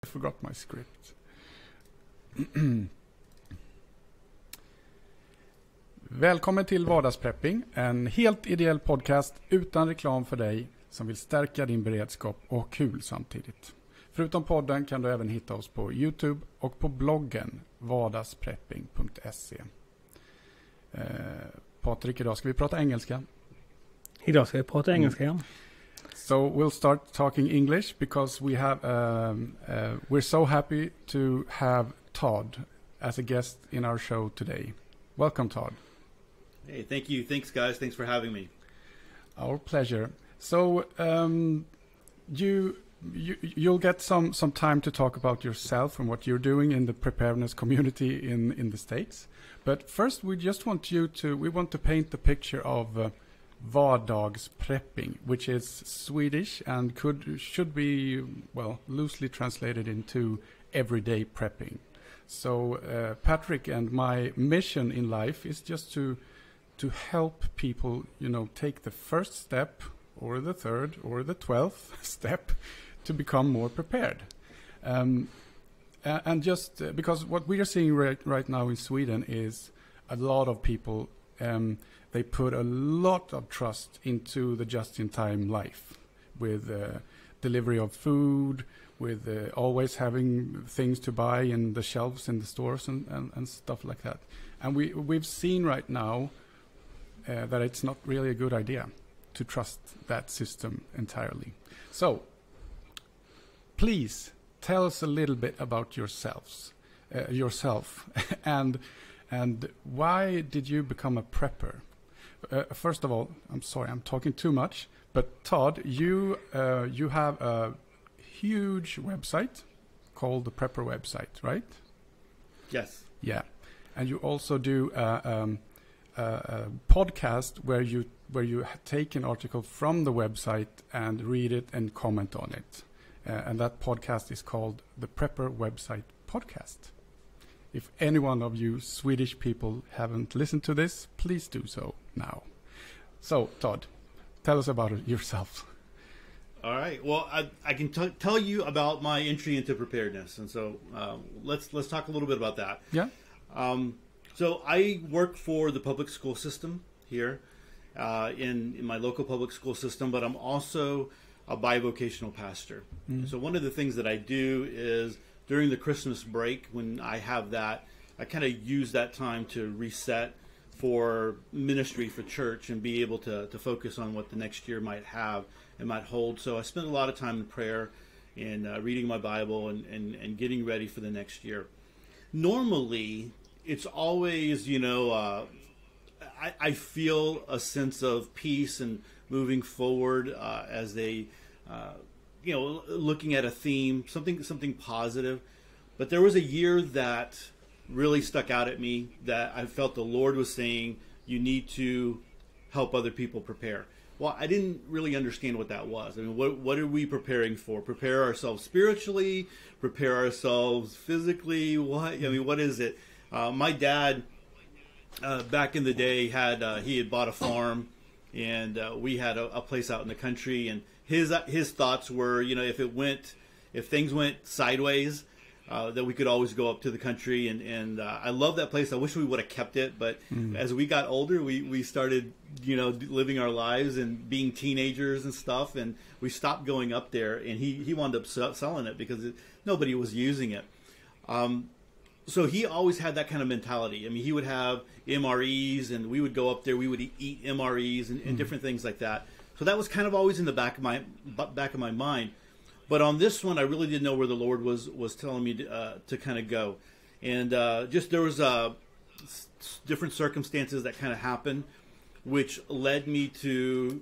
forgot my script. Välkommen till Vardagsprepping, en helt ideell podcast utan reklam för dig som vill stärka din beredskap och ha kul samtidigt. Förutom podden kan du även hitta oss på YouTube och på bloggen vardagsprepping.se. Patrik, idag ska vi prata engelska. Idag ska vi prata engelska, ja. So we'll start talking English because we have we're so happy to have Todd as a guest in our show today. Welcome, Todd. Hey, thank you. Thanks, guys. Thanks for having me. Our pleasure. So you'll get some time to talk about yourself and what you're doing in the preparedness community in the States. But first, we want to paint the picture of vardagsprepping, which is Swedish and should be loosely translated into everyday prepping. So Patrick and my mission in life is just to help people, take the first step or the third or the 12th step to become more prepared. And just because what we are seeing right now in Sweden is a lot of people, they put a lot of trust into the just-in-time life with delivery of food, with always having things to buy in the shelves in the stores and stuff like that. And we've seen right now that it's not really a good idea to trust that system entirely. So, please tell us a little bit about yourself, and why did you become a prepper? First of all, I'm sorry, I'm talking too much. But Todd, you have a huge website called the Prepper website, right? Yes. Yeah, and you also do a podcast where you take an article from the website and read it and comment on it, and that podcast is called the Prepper website podcast. If any one of you Swedish people haven't listened to this, please do so now. So, Todd, tell us about yourself. All right. Well, I can tell you about my entry into preparedness, and so let's talk a little bit about that. Yeah. So I work for the public school system here in my local public school system, but I'm also a bivocational pastor. So one of the things that I do is during the Christmas break, when I have that, I kind of use that time to reset for ministry, for church, and be able to focus on what the next year might have and might hold. So I spend a lot of time in prayer and reading my Bible and getting ready for the next year. Normally, it's always, I feel a sense of peace and moving forward as they looking at a theme, something positive. But there was a year that really stuck out at me that I felt the Lord was saying, you need to help other people prepare. Well, I didn't really understand what that was. I mean, what are we preparing for? Prepare ourselves spiritually? Prepare ourselves physically? What is it? My dad, back in the day, he had bought a farm, and we had a place out in the country, and his thoughts were, if things went sideways, that we could always go up to the country, and I love that place. I wish we would have kept it, but as we got older, we started, living our lives and being teenagers and stuff, and we stopped going up there, and he wound up selling it because nobody was using it. So he always had that kind of mentality. I mean, he would have MREs, and we would go up there. We would eat MREs and different things like that. So that was kind of always in the back of my mind. But on this one, I really didn't know where the Lord was telling me to kind of go, and just there was different circumstances that kind of happened, which led me to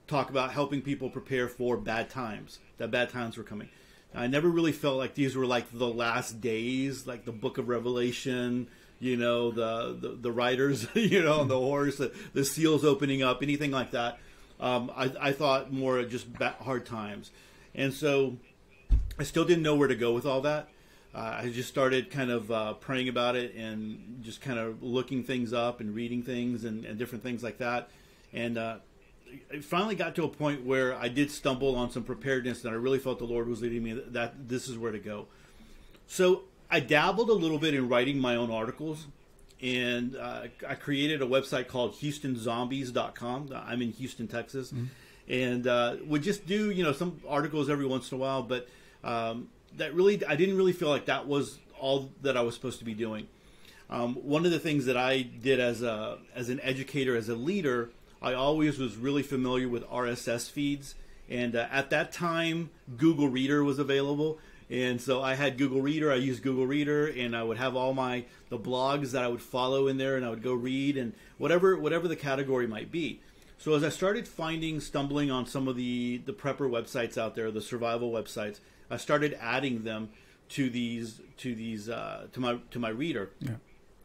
talk about helping people prepare for bad times. That bad times were coming. I never really felt like these were like the last days, like the Book of Revelation, the riders, on the horse, the seals opening up, anything like that. I thought more just hard times. And so I still didn't know where to go with all that. I just started kind of praying about it and just kind of looking things up and reading things and different things like that. And it finally got to a point where I did stumble on some preparedness, and I really felt the Lord was leading me that this is where to go. So I dabbled a little bit in writing my own articles, and I created a website called HoustonZombies.com. I'm in Houston, Texas, and would just do some articles every once in a while, but I didn't really feel like that was all that I was supposed to be doing. One of the things that I did as an educator, as a leader, I always was really familiar with RSS feeds, and at that time, Google Reader was available, and so I had Google Reader. I used Google Reader, and I would have all the blogs that I would follow in there, and I would go read, and whatever the category might be. So as I started stumbling on some of the prepper websites out there, the survival websites, I started adding them to my reader. Yeah.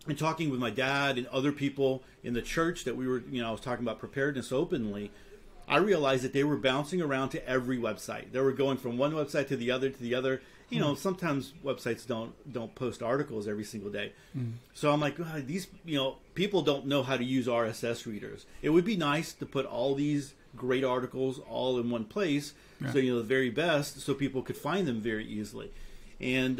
And talking with my dad and other people in the church that I was talking about preparedness openly, I realized that they were bouncing around to every website. They were going from one website to the other. Sometimes websites don't post articles every single day. So I'm like, God, these people don't know how to use RSS readers. It would be nice to put all these great articles all in one place, so the very best, so people could find them very easily. And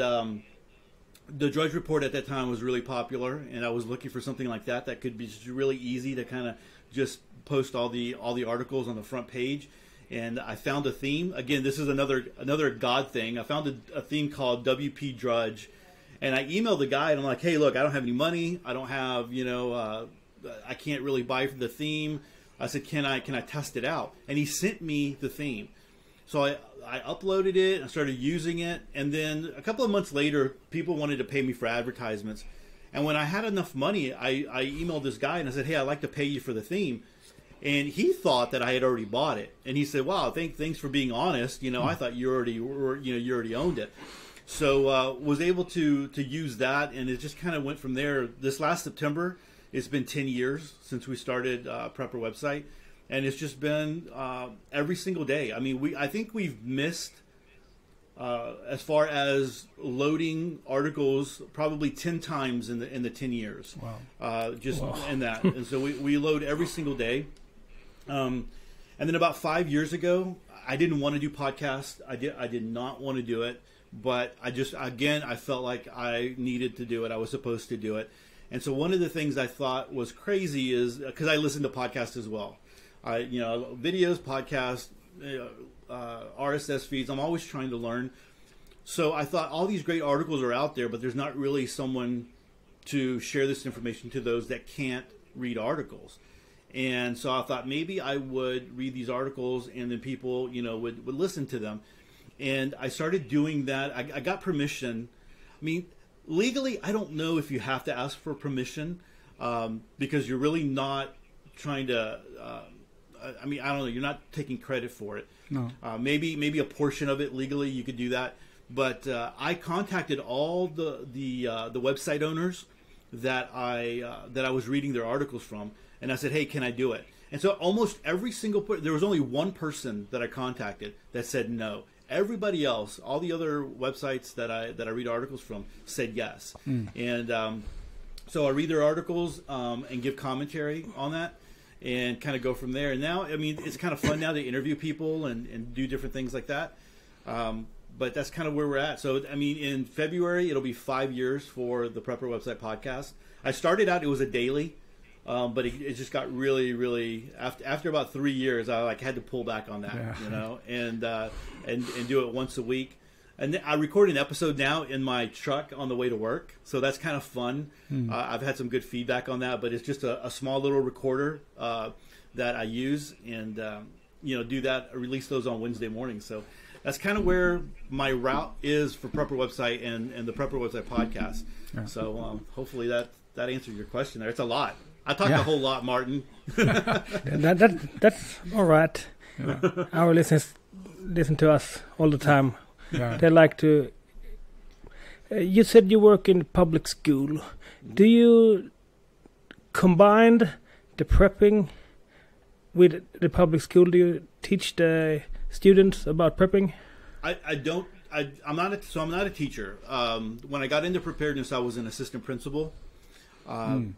the Drudge Report at that time was really popular, and I was looking for something like that could be just really easy to kind of just post all the articles on the front page. And I found a theme. Again, this is another God thing. I found a theme called WP Drudge, and I emailed the guy, and I'm like, hey, look, I don't have any money. I don't have, I can't really buy the theme. I said, can I test it out? And he sent me the theme. So I uploaded it and I started using it, and then a couple of months later, people wanted to pay me for advertisements. And when I had enough money, I emailed this guy and I said, hey, I'd like to pay you for the theme. And he thought that I had already bought it, and he said, wow, thanks for being honest. I thought you already owned it. So was able to use that, and it just kind of went from there. This last September, it's been 10 years since we started Prepper website. And it's just been every single day. I mean, I think we've missed, as far as loading articles, probably 10 times in the 10 years. Wow. In that. And so we load every single day. And then about 5 years ago, I didn't want to do podcasts. I did not want to do it. But I felt like I needed to do it. I was supposed to do it. And so one of the things I thought was crazy is, because I listen to podcasts as well. Videos, podcasts, RSS feeds. I'm always trying to learn. So I thought all these great articles are out there, but there's not really someone to share this information to those that can't read articles. And so I thought maybe I would read these articles, and then people, would listen to them. And I started doing that. I got permission. I mean, legally, I don't know if you have to ask for permission, because you're really not trying to. I don't know. You're not taking credit for it. No. Maybe a portion of it legally you could do that. But I contacted all the website owners that I was reading their articles from, and I said, hey, can I do it? And so almost every single there was only one person that I contacted that said no. Everybody else, all the other websites that I read articles from, said yes. And so I read their articles and give commentary on that, and kind of go from there. And now, I mean, it's kind of fun now to interview people and do different things like that. But that's kind of where we're at. So, I mean, in February, it'll be 5 years for the Prepper Website podcast. I started out, it was a daily, but it just got really, really, after about 3 years, I had to pull back on that, and do it once a week. And I record an episode now in my truck on the way to work, so that's kind of fun. I've had some good feedback on that, but it's just a small little recorder that I use, and do that. Release those on Wednesday morning. So that's kind of where my route is for Prepper Website and the Prepper Website podcast. Yeah. So hopefully that answered your question there. It's a lot. I talked a whole lot, Martin. That's all right. Yeah. Our listeners listen to us all the time. Yeah. They like to. You said you work in public school. Do you combine the prepping with the public school? Do you teach the students about prepping? I don't. I'm not a teacher. When I got into preparedness, I was an assistant principal. And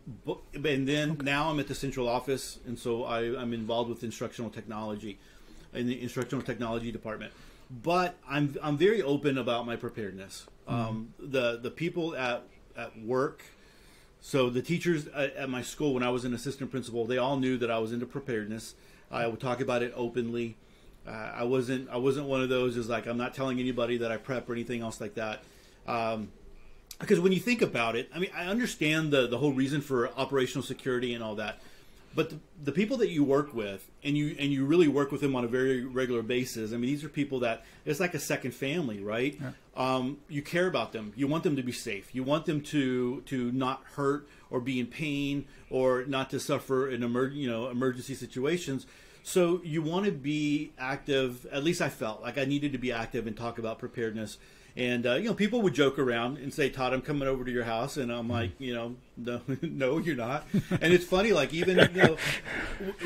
then now I'm at the central office, and so I'm involved with instructional technology in the instructional technology department. But I'm very open about my preparedness. The people at work, so the teachers at my school when I was an assistant principal, they all knew that I was into preparedness. I would talk about it openly. I wasn't one of those is like I'm not telling anybody that I prep or anything else like that. Because when you think about it, I mean, I understand the whole reason for operational security and all that, but the people that you work with and you really work with them on a very regular basis. I mean, these are people that it's like a second family, right? Yeah. You care about them. You want them to be safe. You want them to not hurt or be in pain or not to suffer in emergency situations. So you want to be active. At least I felt like I needed to be active and talk about preparedness. And, people would joke around and say, Todd, I'm coming over to your house. And I'm like, no, no, you're not. And it's funny, like even,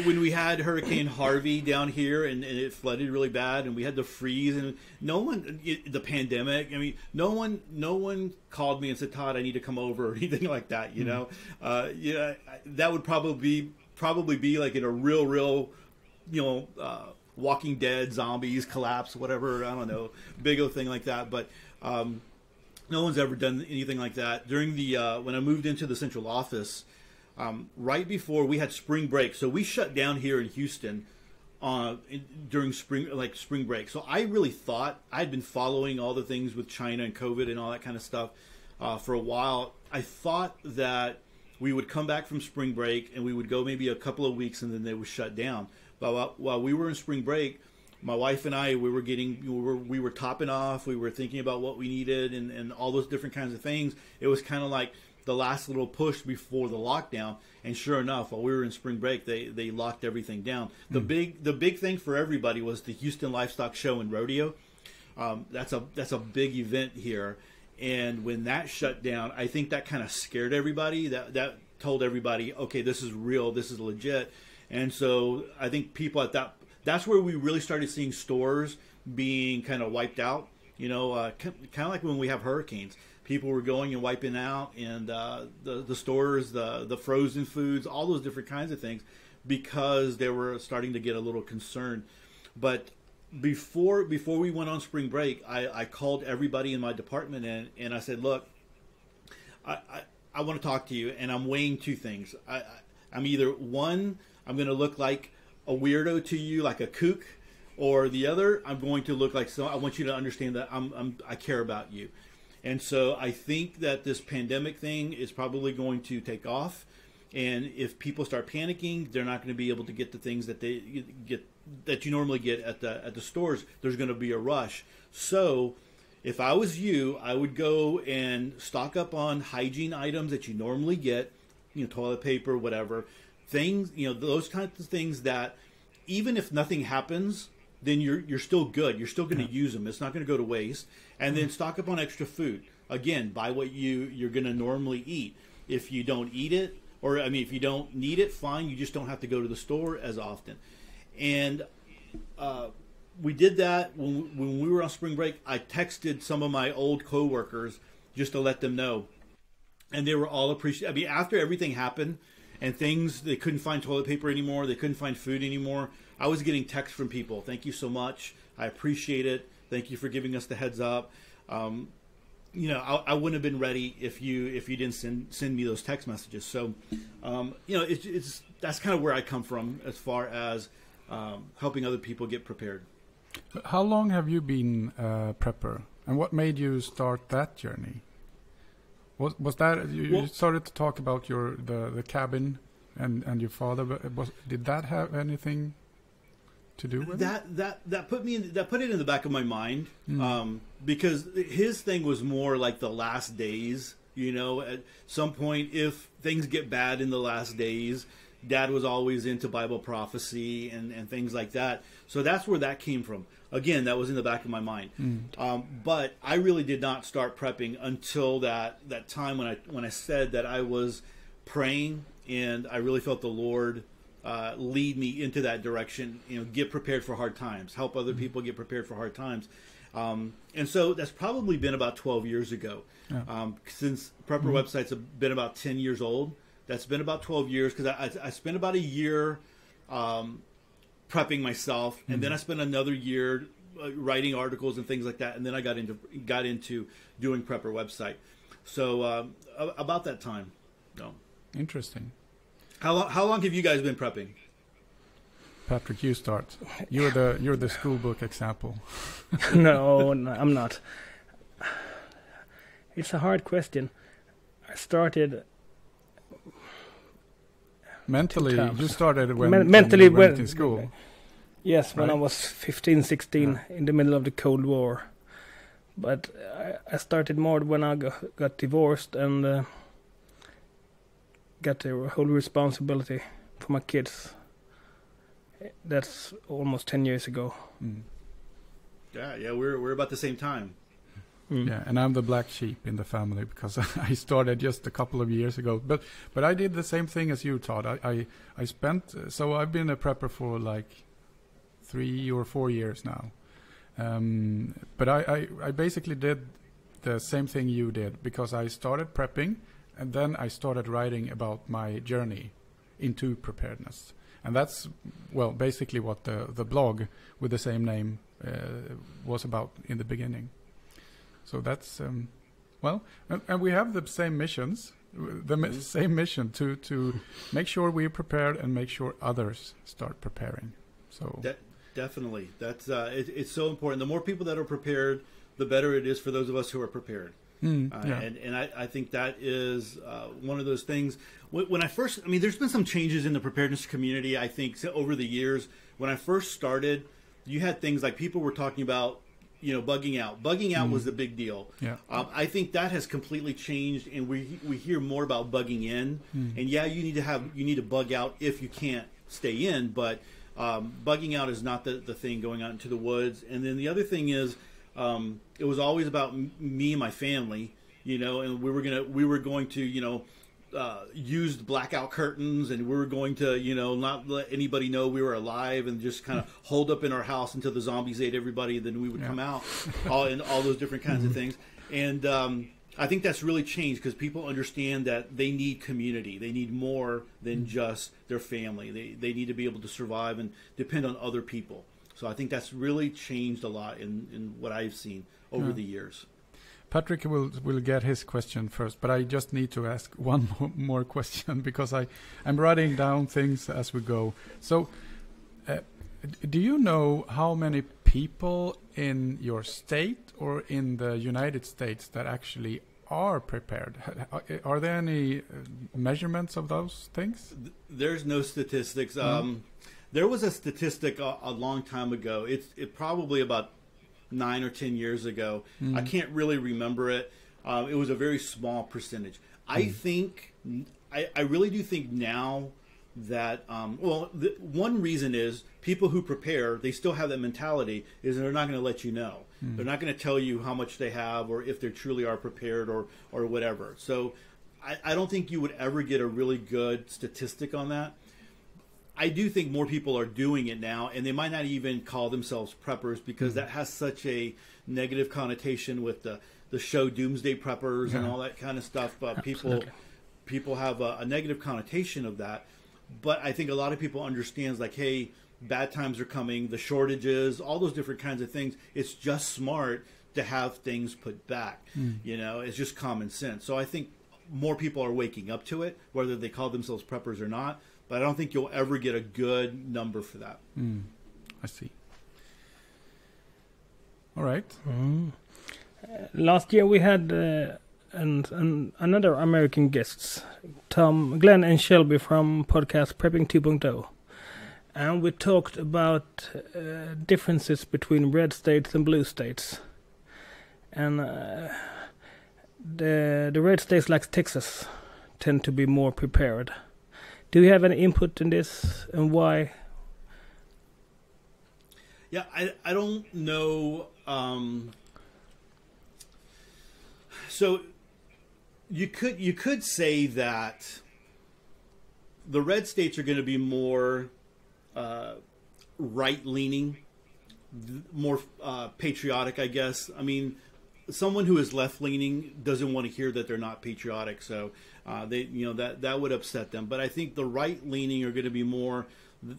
when we had Hurricane Harvey down here and it flooded really bad and we had the freeze and the pandemic, I mean, no one called me and said, Todd, I need to come over or anything like that, that would probably be like in a real, Walking Dead, zombies, collapse, whatever, I don't know, big old thing like that. But no one's ever done anything like that. During the when I moved into the central office, right before we had spring break, so we shut down here in Houston during spring break. So I really thought I'd been following all the things with China and COVID and all that kind of stuff for a while. I thought that we would come back from spring break and we would go maybe a couple of weeks and then they would shut down. But while we were in spring break, my wife and I, we were topping off. We were thinking about what we needed and all those different kinds of things. It was kind of like the last little push before the lockdown. And sure enough, while we were in spring break, they locked everything down. The big thing for everybody was the Houston Livestock Show and Rodeo. That's a big event here. And when that shut down, I think that kind of scared everybody. That told everybody, okay, this is real, this is legit. And so I think people that's where we really started seeing stores being kind of wiped out, kind of like when we have hurricanes. People were going and wiping out and the stores, the frozen foods, all those different kinds of things because they were starting to get a little concerned. But before we went on spring break, I called everybody in my department and I said, look, I want to talk to you and I'm weighing two things. I'm either one, I'm going to look like a weirdo to you, like a kook, or the other, I'm going to look like I want you to understand that I care about you. And so I think that this pandemic thing is probably going to take off. And if people start panicking, they're not going to be able to get the things that that you normally get at the stores. There's going to be a rush. So if I was you, I would go and stock up on hygiene items that you normally get, toilet paper, whatever. Things, those kinds of things that even if nothing happens, then you're still good. You're still going to use them. It's not going to go to waste. And then stock up on extra food. Again, buy what you're going to normally eat. If you don't eat it, if you don't need it, fine. You just don't have to go to the store as often. And we did that when we were on spring break. I texted some of my old coworkers just to let them know. And they were all appreciative. After everything happened, and they couldn't find toilet paper anymore. They couldn't find food anymore. I was getting texts from people. Thank you so much. I appreciate it. Thank you for giving us the heads up. I wouldn't have been ready if you didn't send me those text messages. So, that's kind of where I come from as far as helping other people get prepared. How long have you been a prepper, and what made you start that journey? Was that you started to talk about the cabin and your father? But did that have anything to do with that? Put it in the back of my mind because his thing was more like the last days. At some point, if things get bad in the last days, Dad was always into Bible prophecy and things like that. So that's where that came from. Again, that was in the back of my mind. But I really did not start prepping until that time when I said that I was praying and I really felt the Lord lead me into that direction. Get prepared for hard times. Help other people get prepared for hard times. And so that's probably been about 12 years ago. Yeah. Since prepper websites have been about 10 years old, that's been about 12 years because I spent about a year prepping myself, and then I spent another year writing articles and things like that, and then I got into doing prepper website. So about that time. No. Interesting. How long have you guys been prepping? Patrick, you start. You're the school book example. No, I'm not. It's a hard question. I started mentally. You started when mentally you went in school. Yes, when right? I was 15, 16, in the middle of the Cold War. But I started more when I got divorced and got the whole responsibility for my kids. That's almost 10 years ago. Mm. Yeah, we're about the same time. Mm. Yeah, and I'm the black sheep in the family because I started just a couple of years ago. But I did the same thing as you, Todd. I spent so I've been a prepper for like 3 or 4 years now. But I basically did the same thing you did because I started prepping and then I started writing about my journey into preparedness. And that's, well, basically what the blog with the same name was about in the beginning. So that's, well, and we have the same missions, same mission to make sure we're prepared and make sure others start preparing. So definitely, that's it's so important. The more people that are prepared, the better it is for those of us who are prepared. Yeah. And I think that is one of those things. When I first, I mean, there's been some changes in the preparedness community, I think, over the years. When I first started, you had things like people were talking about, bugging out. Bugging out was the big deal. Yeah. I think that has completely changed, and we hear more about bugging in. And yeah, you need to bug out if you can't stay in, but bugging out is not the thing, going out into the woods. And then the other thing is, it was always about me and my family, and we were going to, use blackout curtains, and we were going to, not let anybody know we were alive, and just kind of hold up in our house until the zombies ate everybody. Then we would come out, and all those different kinds of things. And I think that's really changed because people understand that they need community. They need more than just their family. They need to be able to survive and depend on other people. So I think that's really changed a lot in what I've seen over the years. Patrick will get his question first, but I just need to ask one more question because I'm writing down things as we go. So, do you know how many people in your state or in the United States that actually are prepared? Are there any measurements of those things? There's no statistics. There was a statistic a long time ago. It probably about 9 or 10 years ago. I can't really remember it. It was a very small percentage. I think, I really do think now that, one reason is people who prepare, they still have that mentality, is they're not going to let you know. They're not going to tell you how much they have or if they truly are prepared or whatever. So I don't think you would ever get a really good statistic on that. I do think more people are doing it now, and they might not even call themselves preppers because that has such a negative connotation with the show Doomsday Preppers and all that kind of stuff. People have a negative connotation of that. But I think a lot of people understands like, hey, bad times are coming, the shortages, all those different kinds of things. It's just smart to have things put back. It's just common sense. So I think more people are waking up to it, whether they call themselves preppers or not. But I don't think you'll ever get a good number for that. I see. All right. Last year we had another American guests, Glenn and Shelby from podcast Prepping 2.0. And we talked about differences between red states and blue states. And the red states like Texas tend to be more prepared. Do you have any input in this and why? Yeah, I don't know. So you could say that the red states are going to be more right-leaning more patriotic, I guess. I mean, someone who is left-leaning doesn't want to hear that they're not patriotic, so that would upset them. But I think the right-leaning are going to be more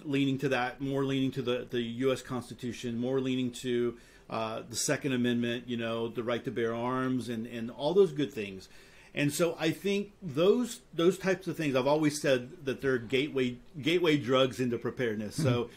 leaning to that, more leaning to the U.S. Constitution, more leaning to the Second Amendment, the right to bear arms, and all those good things. And so I think those types of things, I've always said that they're gateway drugs into preparedness. So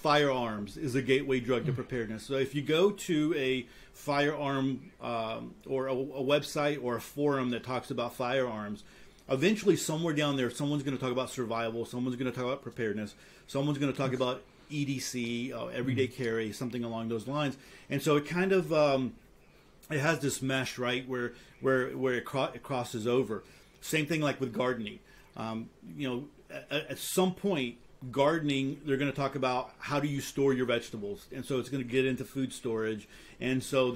firearms is a gateway drug to preparedness. So if you go to a firearm or a website or a forum that talks about firearms, eventually somewhere down there, someone's going to talk about survival, someone's going to talk about preparedness, someone's going to talk about EDC, everyday carry, something along those lines. And so it kind of it has this mesh, right, where it crosses over. Same thing like with gardening. At some point, gardening, they're going to talk about how do you store your vegetables, and so it's going to get into food storage. And so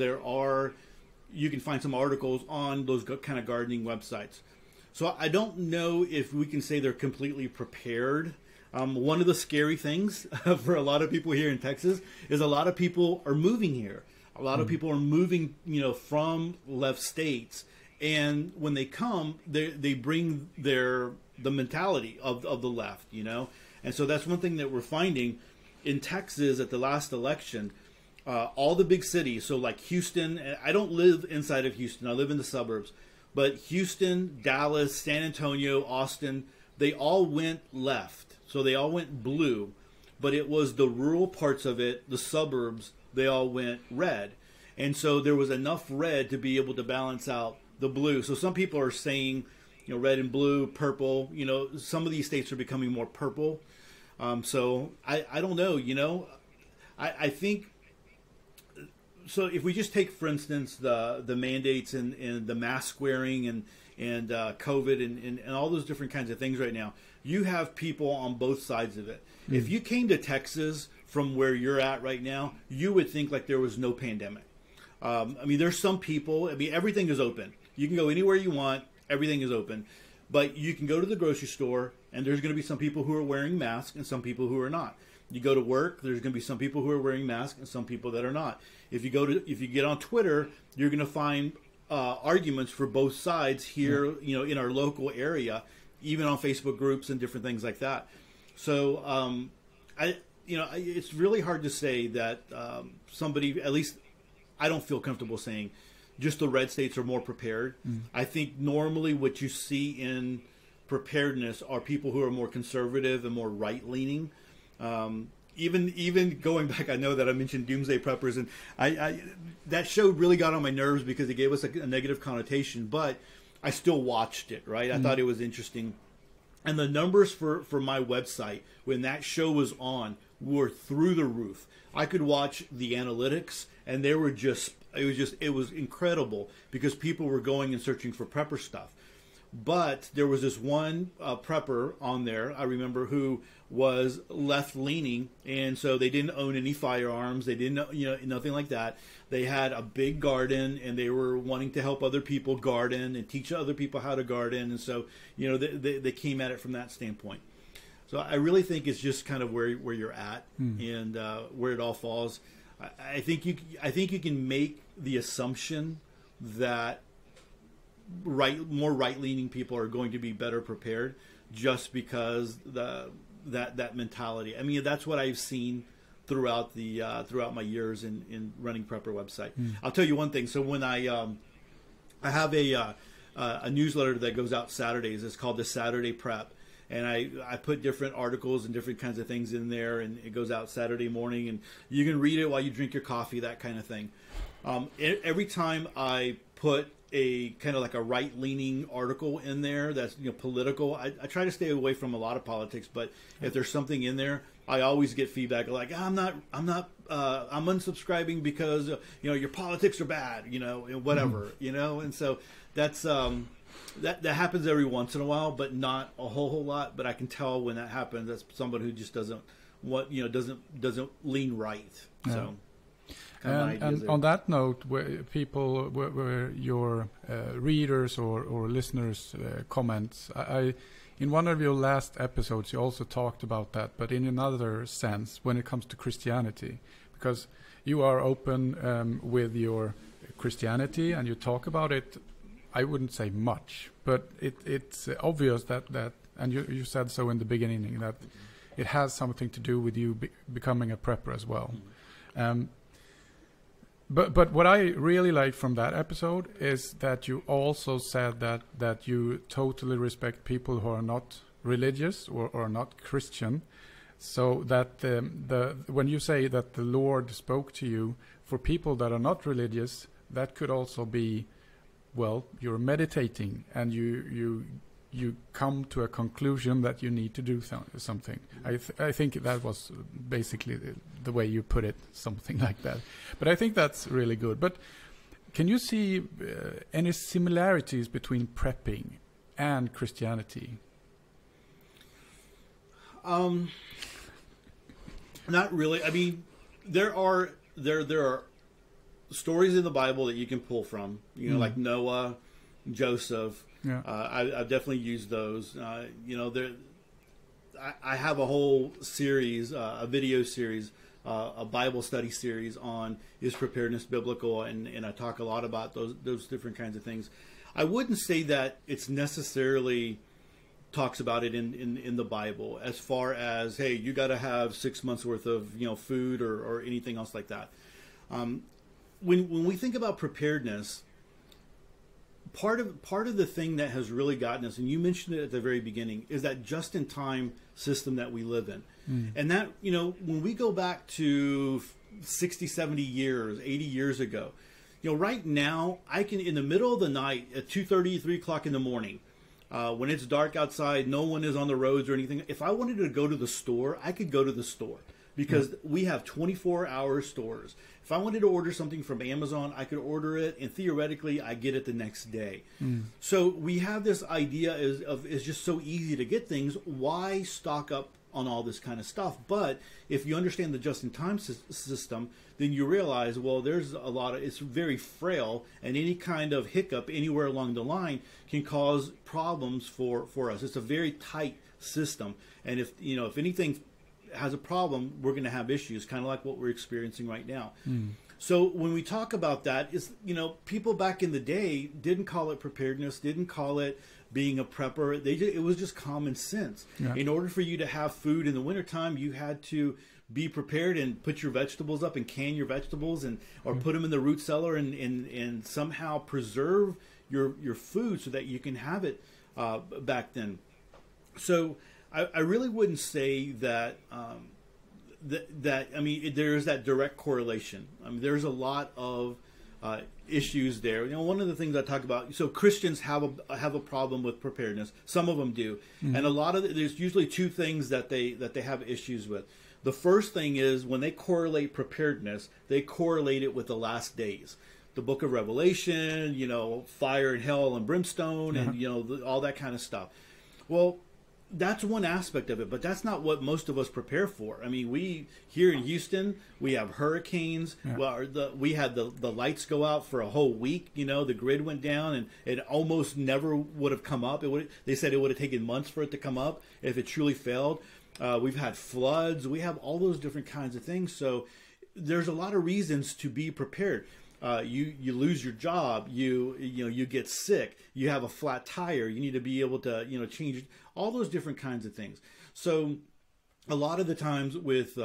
you can find some articles on those kind of gardening websites. So I don't know if we can say they're completely prepared. One of the scary things for a lot of people here in Texas is a lot of people are moving here. A lot of people are moving, from left states, and when they come, they bring the mentality of the left, and so that's one thing that we're finding in Texas at the last election. All the big cities, so like Houston. I don't live inside of Houston; I live in the suburbs. But Houston, Dallas, San Antonio, Austin, they all went left, so they all went blue. But it was the rural parts of it, the suburbs, they all went red. And so there was enough red to be able to balance out the blue. So some people are saying, red and blue, purple. Some of these states are becoming more purple. So I don't know, I think, so if we just take, for instance, the mandates and the mask wearing and COVID and all those different kinds of things right now, you have people on both sides of it. If you came to Texas from where you're at right now, you would think like there was no pandemic. There's some people, everything is open. You can go anywhere you want. Everything is open. But you can go to the grocery store, and there's going to be some people who are wearing masks and some people who are not. You go to work, there's going to be some people who are wearing masks and some people that are not. If you get on Twitter, you're going to find arguments for both sides here, in our local area, even on Facebook groups and different things like that. So, it's really hard to say that somebody, at least I don't feel comfortable saying just the red states are more prepared. I think normally what you see in preparedness are people who are more conservative and more right-leaning. Even going back, I know that I mentioned Doomsday Preppers, and I that show really got on my nerves because it gave us a negative connotation, but I still watched it, right? I thought it was interesting. And the numbers for my website when that show was on were through the roof. I could watch the analytics, and they were it was incredible because people were going and searching for prepper stuff. But there was this one prepper on there, I remember, who was left-leaning, and so they didn't own any firearms. They didn't, nothing like that. They had a big garden, and they were wanting to help other people garden and teach other people how to garden. And so, they came at it from that standpoint. So I really think it's just kind of where you're at and where it all falls. I think you can make the assumption that more right-leaning people are going to be better prepared just because that mentality. That's what I've seen throughout my years in running Prepper website. I'll tell you one thing. So when I have a newsletter that goes out Saturdays, it's called the Saturday Prep, and I put different articles and different kinds of things in there, and it goes out Saturday morning, and you can read it while you drink your coffee, that kind of thing. Every time I put a kind of like a right-leaning article in there that's political, I try to stay away from a lot of politics, but if there's something in there, I always get feedback like I'm unsubscribing because your politics are bad, and whatever, and so that's that happens every once in a while, but not a whole lot. But I can tell when that happens, that's somebody who just doesn't lean right. Yeah. So. And on that note, where your readers or listeners' comments, in one of your last episodes, you also talked about that, but in another sense, when it comes to Christianity, because you are open with your Christianity, and you talk about it. I wouldn't say much, but it's obvious that and you said so in the beginning, that it has something to do with you becoming a prepper as well. But what I really like from that episode is that you also said that you totally respect people who are not religious or not Christian. So that when you say that the Lord spoke to you, for people that are not religious, that could also be, well, you're meditating and you come to a conclusion that you need to do something. I think that was basically the way you put it, something like that. But I think that's really good. But can you see any similarities between prepping and Christianity? Not really. I mean, there are stories in the Bible that you can pull from. You know, like Noah, Joseph. Yeah. I've definitely used those. You know, I have a whole series, a video series, a Bible study series on is preparedness biblical, and I talk a lot about those different kinds of things. I wouldn't say that it's necessarily talks about it in the Bible as far as, hey, you got to have 6 months worth of food or anything else like that. When we think about preparedness, part of the thing that has really gotten us, and you mentioned it at the very beginning, is that just-in-time system that we live in. And that, when we go back to 60, 70 years, 80 years ago, right now, I can, in the middle of the night at 2:30, 3 o'clock in the morning, when it's dark outside, no one is on the roads or anything, if I wanted to go to the store, I could go to the store. Because we have 24-hour stores. If I wanted to order something from Amazon, I could order it, and theoretically, I get it the next day. So we have this idea is just so easy to get things. Why stock up on all this kind of stuff? But if you understand the just-in-time system, then you realize, well, there's a lot of, it's very frail, and any kind of hiccup anywhere along the line can cause problems for us. It's a very tight system, and if anything has a problem, we're going to have issues, kind of like what we're experiencing right now. So when we talk about that, is people back in the day didn't call it preparedness, didn't call it being a prepper. It was just common sense. In order for you to have food in the wintertime, you had to be prepared and put your vegetables up and can your vegetables or put them in the root cellar and somehow preserve your food so that you can have it back then. So I really wouldn't say that I mean, there's that direct correlation. I mean, there's a lot of issues there. One of the things I talk about, so Christians have a problem with preparedness. Some of them do, and a lot of there's usually two things that they have issues with. The first thing is when they correlate preparedness, they correlate it with the last days. The book of Revelation, fire and hell and brimstone, and all that kind of stuff. Well, that's one aspect of it, but that's not what most of us prepare for. I mean, we here in Houston, we have hurricanes. Well, we had the lights go out for a whole week. The grid went down, and it almost never would have come up. They said it would have taken months for it to come up if it truly failed. We've had floods. We have all those different kinds of things. So there's a lot of reasons to be prepared. You lose your job, you get sick, you have a flat tire, you need to be able to change all those different kinds of things. So a lot of the times with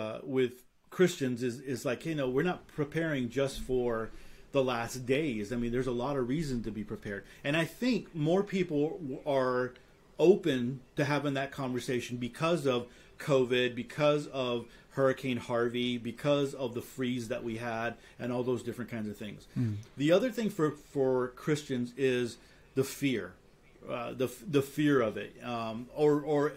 Christians is like, we're not preparing just for the last days. I mean, there's a lot of reason to be prepared, and I think more people are open to having that conversation because of COVID, because of Hurricane Harvey, because of the freeze that we had, and all those different kinds of things. The other thing for Christians is the fear, the fear of it, or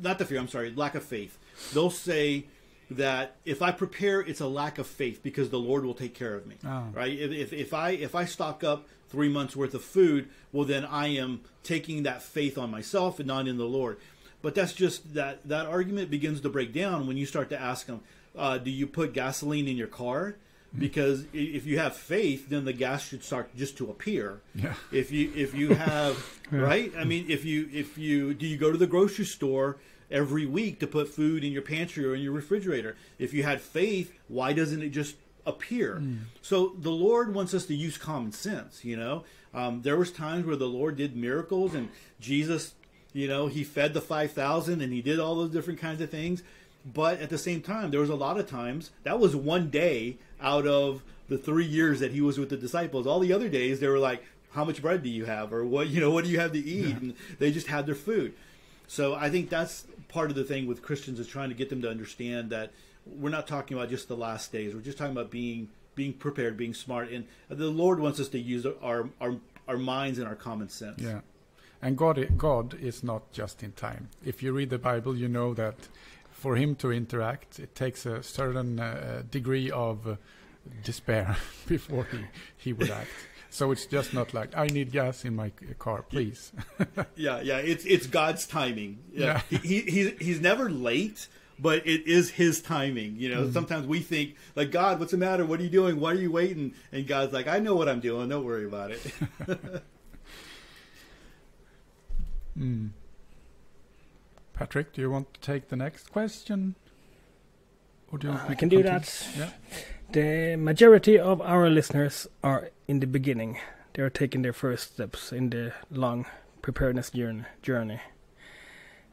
not the fear. I'm sorry, lack of faith. They'll say that if I prepare, it's a lack of faith because the Lord will take care of me. Right? If I stock up 3 months worth of food, well, then I am taking that faith on myself and not in the Lord. But that's just that argument begins to break down when you start to ask them, do you put gasoline in your car? Because if you have faith, then the gas should start just to appear. If you have right, I mean, if you do you go to the grocery store every week to put food in your pantry or in your refrigerator? If you had faith, why doesn't it just appear. So the Lord wants us to use common sense. There was times where the Lord did miracles, and Jesus, he fed the 5,000, and he did all those different kinds of things. But at the same time, there was a lot of times that was one day out of the 3 years that he was with the disciples. All the other days, they were like, how much bread do you have? Or what do you have to eat? And they just had their food. So I think that's part of the thing with Christians, is trying to get them to understand that we're not talking about just the last days. We're just talking about being prepared, being smart. And the Lord wants us to use our minds and our common sense. Yeah. And God is not just in time. If you read the Bible, you know that for him to interact, it takes a certain degree of despair before he would act. So it's just not like, I need gas in my car, please. Yeah. It's God's timing. Yeah. He's never late, but it is his timing. Sometimes we think, like, God, what's the matter? What are you doing? Why are you waiting? And God's like, I know what I'm doing. Don't worry about it. Patrick, do you want to take the next question? Or do you want I can do that. Yeah. The majority of our listeners are in the beginning. They are taking their first steps in the long preparedness journey.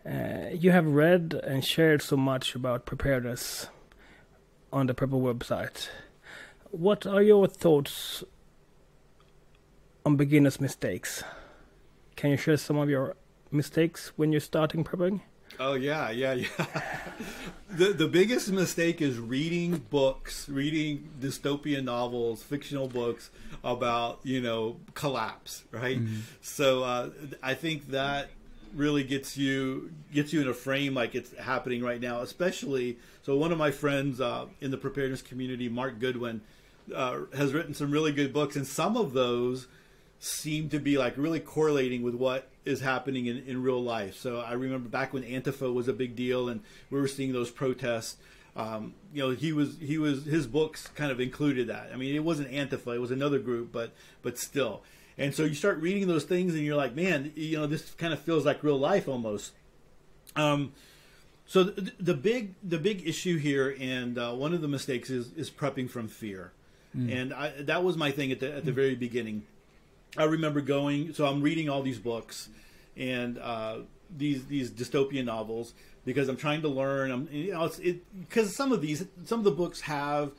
You have read and shared so much about preparedness on the Prepper website. What are your thoughts on beginners' mistakes? Can you share some of your mistakes when you're starting prepping? Oh, yeah. The biggest mistake is reading dystopian novels, fictional books about, collapse, right? Mm-hmm. So I think that really gets you in a frame like it's happening right now, especially. So one of my friends in the preparedness community, Mark Goodwin, has written some really good books, and some of those seem to be like really correlating with what is happening in real life. So I remember back when Antifa was a big deal and we were seeing those protests, his books kind of included that. I mean, it wasn't Antifa, it was another group, but still. And so you start reading those things and you're like, man, this kind of feels like real life almost. So the big issue here, and one of the mistakes is prepping from fear. And that was my thing at the very beginning. I remember so I'm reading all these books and these dystopian novels because I'm trying to learn. Because some of the books have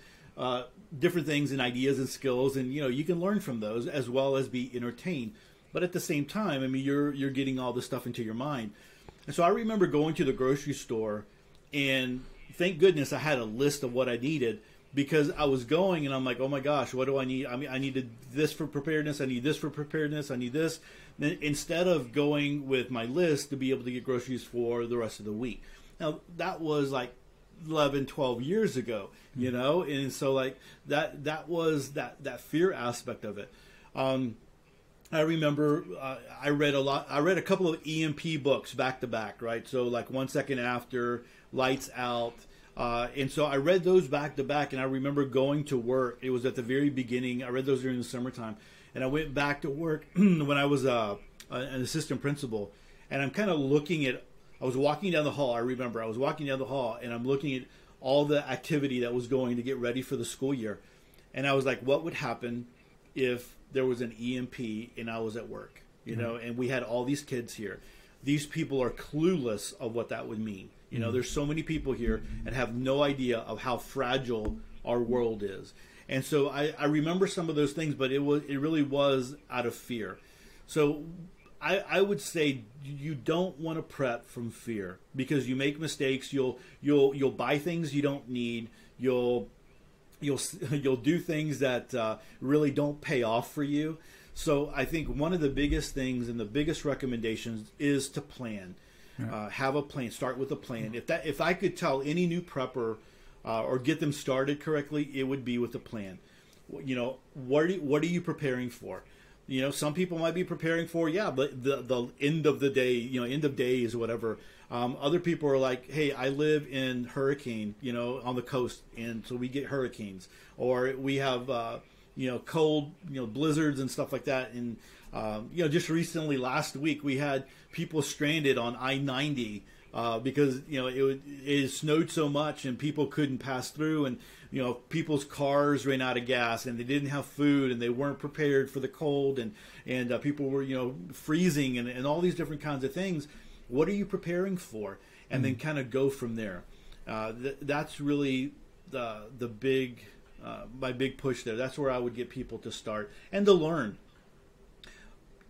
different things and ideas and skills, and you can learn from those as well as be entertained. But at the same time, I mean, you're getting all this stuff into your mind. And so I remember going to the grocery store, and thank goodness I had a list of what I needed. Because I was going and I'm like, oh my gosh, what do I need? I mean, I needed this for preparedness. I need this for preparedness. I need this. Then instead of going with my list to be able to get groceries for the rest of the week. Now, that was like 11, 12 years ago, And so like that was that fear aspect of it. I remember I read a lot. I read a couple of EMP books back to back, right? So like 1 Second After, Lights Out. And so I read those back to back, and I remember going to work. It was at the very beginning. I read those during the summertime, and I went back to work when I was an assistant principal. And I'm kind of I was walking down the hall. I remember I was walking down the hall, and I'm looking at all the activity that was going to get ready for the school year. And I was like, what would happen if there was an EMP and I was at work, and we had all these kids here. These people are clueless of what that would mean. There's so many people here and have no idea of how fragile our world is. And so I remember some of those things, but it really was out of fear. So I would say you don't want to prep from fear because you make mistakes. You'll buy things you don't need. You'll do things that really don't pay off for you. So I think one of the biggest things and the biggest recommendations is to plan. Yeah. Have a plan. Start with a plan. If I could tell any new prepper or get them started correctly, it would be with a plan. What are you preparing for? Some people might be preparing for but the end of the day, end of days or whatever. Other people are like, hey, I live in hurricane, on the coast, and so we get hurricanes, or we have cold, blizzards and stuff like that. And just recently, last week, we had people stranded on I-90 because it snowed so much and people couldn't pass through, and people's cars ran out of gas and they didn't have food and they weren't prepared for the cold, and people were freezing and all these different kinds of things. What are you preparing for? And then kind of go from there. That's really the big my big push there. That's where I would get people to start and to learn.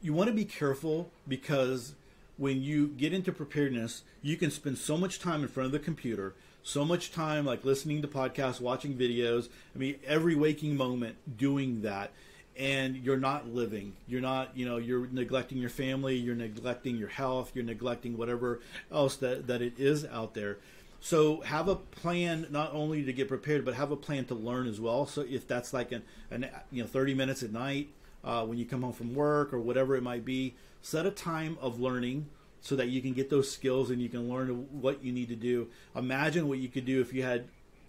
You want to be careful, because when you get into preparedness, you can spend so much time in front of the computer, so much time like listening to podcasts, watching videos. I mean, every waking moment doing that, and you're not living. You're not, you're neglecting your family, you're neglecting your health, you're neglecting whatever else that it is out there. So have a plan, not only to get prepared, but have a plan to learn as well. So if that's like 30 minutes at night when you come home from work or whatever it might be, set a time of learning so that you can get those skills and you can learn what you need to do. Imagine what you could do if you had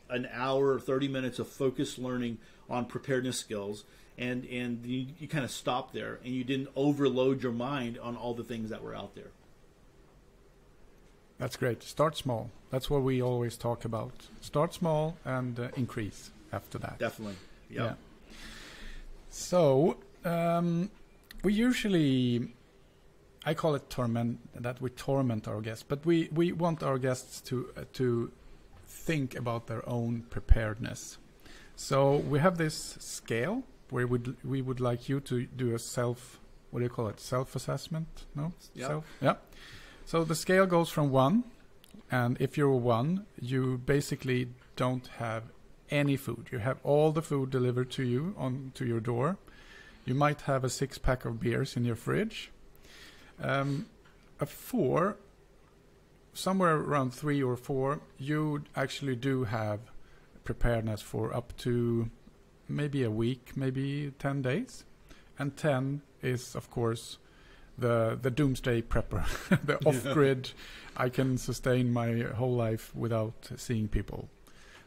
an hour or 30 minutes of focused learning on preparedness skills, and you kind of stopped there and you didn't overload your mind on all the things that were out there. That's great. Start small. That's what we always talk about. Start small and increase after that. Definitely. Yep. Yeah. So we usually, I call it we torment our guests, but we want our guests to think about their own preparedness. So we have this scale where we would like you to do a self-assessment? No? Yep. Yeah. So the scale goes from 1, and if you're 1, you basically don't have any food. You have all the food delivered to you to your door. You might have a 6-pack of beers in your fridge. A 4, somewhere around 3 or 4, you actually do have preparedness for up to maybe a week, maybe 10 days. And 10 is, of course, the doomsday prepper, the off-grid. I can sustain my whole life without seeing people.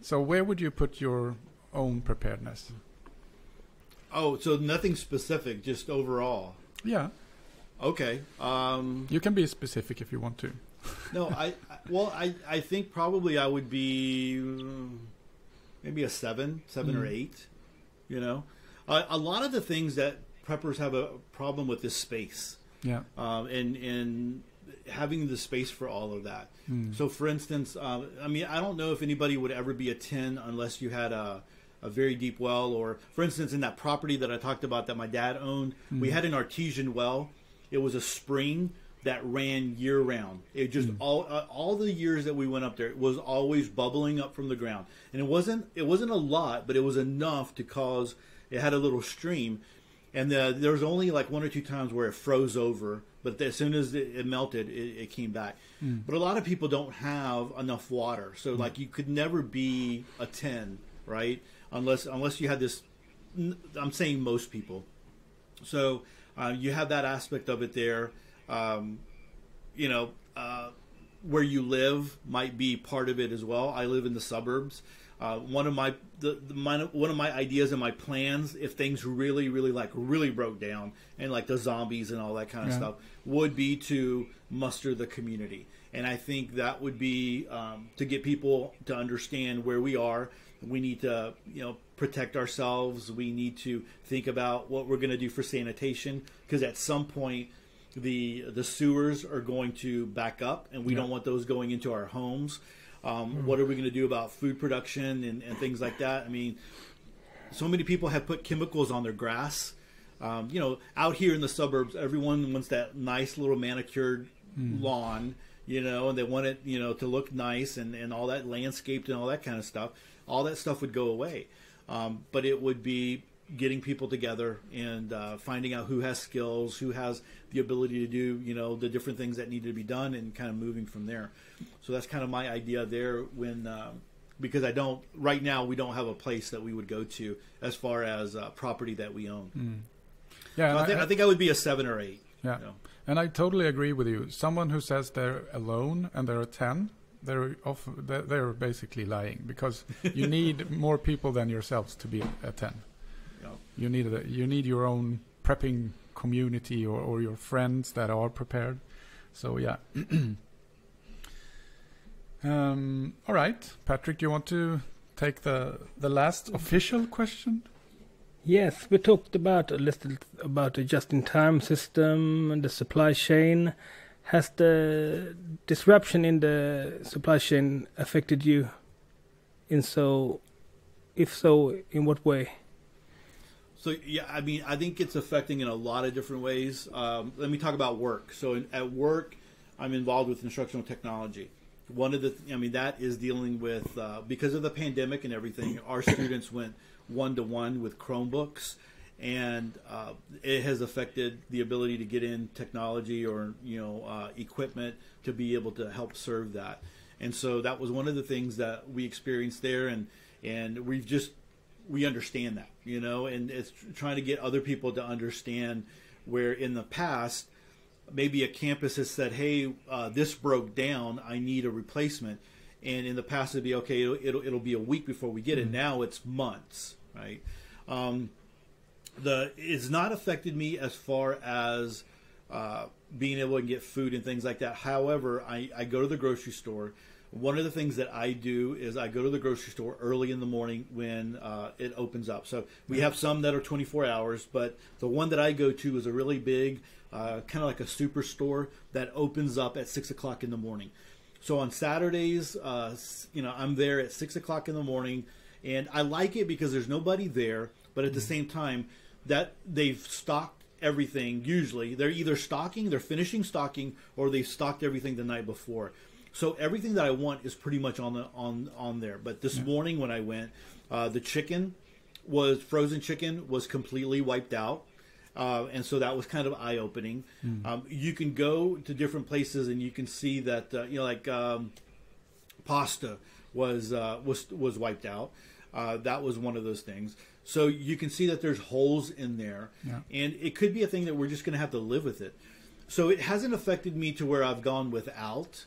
So where would you put your own preparedness? Oh, so nothing specific, just overall. Yeah. Okay. You can be specific if you want to. No, I think probably I would be maybe a 7 or 8. A lot of the things that preppers have a problem with is space. Yeah. And having the space for all of that. So, for instance, I don't know if anybody would ever be a 10 unless you had a very deep well, or, for instance, in that property that I talked about that my dad owned, we had an artesian well. It was a spring that ran year round. It just all the years that we went up there, it was always bubbling up from the ground, and it wasn't a lot, but it was enough to cause. It had a little stream. And there was only like 1 or 2 times where it froze over, but as soon as it melted, it came back. But a lot of people don't have enough water, so like you could never be a 10, right? Unless you had this. I'm saying most people. So you have that aspect of it there. Where you live might be part of it as well. I live in the suburbs. One of my ideas and my plans, if things really broke down and like the zombies and all that kind of stuff, would be to muster the community. And I think that would be to get people to understand where we are. We need to protect ourselves. We need to think about what we're going to do for sanitation, because at some point the sewers are going to back up, and we don't want those going into our homes. What are we going to do about food production and things like that? I mean, so many people have put chemicals on their grass. Out here in the suburbs, everyone wants that nice little manicured lawn, and they want it, to look nice and all that landscaped and all that kind of stuff. All that stuff would go away. But it would be getting people together and finding out who has skills, who has the ability to do, the different things that need to be done, and kind of moving from there. So that's kind of my idea there because right now we don't have a place that we would go to as far as property that we own. Yeah, so I think I would be a 7 or 8. Yeah, and I totally agree with you. Someone who says they're alone and they're a 10, they're basically lying, because you need more people than yourselves to be a 10. You need your own prepping community or your friends that are prepared. So yeah. All right, Patrick, do you want to take the last official question? Yes, we talked about a little about the just-in-time system and the supply chain. Has the disruption in the supply chain affected you? If so, in what way? So yeah, I mean, I think it's affecting in a lot of different ways. Let me talk about work. So at work, I'm involved with instructional technology. One of the, that is dealing with because of the pandemic and everything. Our students went one-to-one with Chromebooks, and it has affected the ability to get in technology or equipment to be able to help serve that. And so that was one of the things that we experienced there, and we understand that, and it's trying to get other people to understand where in the past maybe a campus has said, hey, this broke down, I need a replacement. And in the past it'd be okay, it'll be a week before we get it. Now it's months, right? It's not affected me as far as being able to get food and things like that. However, I go to the grocery store. One of the things that I do is I go to the grocery store early in the morning when it opens up. So we have some that are 24 hours, but the one that I go to is a really big, kind of like a superstore that opens up at 6 o'clock in the morning. So on Saturdays, I'm there at 6 o'clock in the morning, and I like it because there's nobody there, but at the same time that they've stocked everything. Usually they're either they're finishing stocking, or they've stocked everything the night before. So everything that I want is pretty much on there. But this morning when I went, the frozen chicken was completely wiped out. And so that was kind of eye-opening. You can go to different places and you can see that pasta was wiped out. That was one of those things. So you can see that there's holes in there, and it could be a thing that we're just going to have to live with it. So it hasn't affected me to where I've gone without,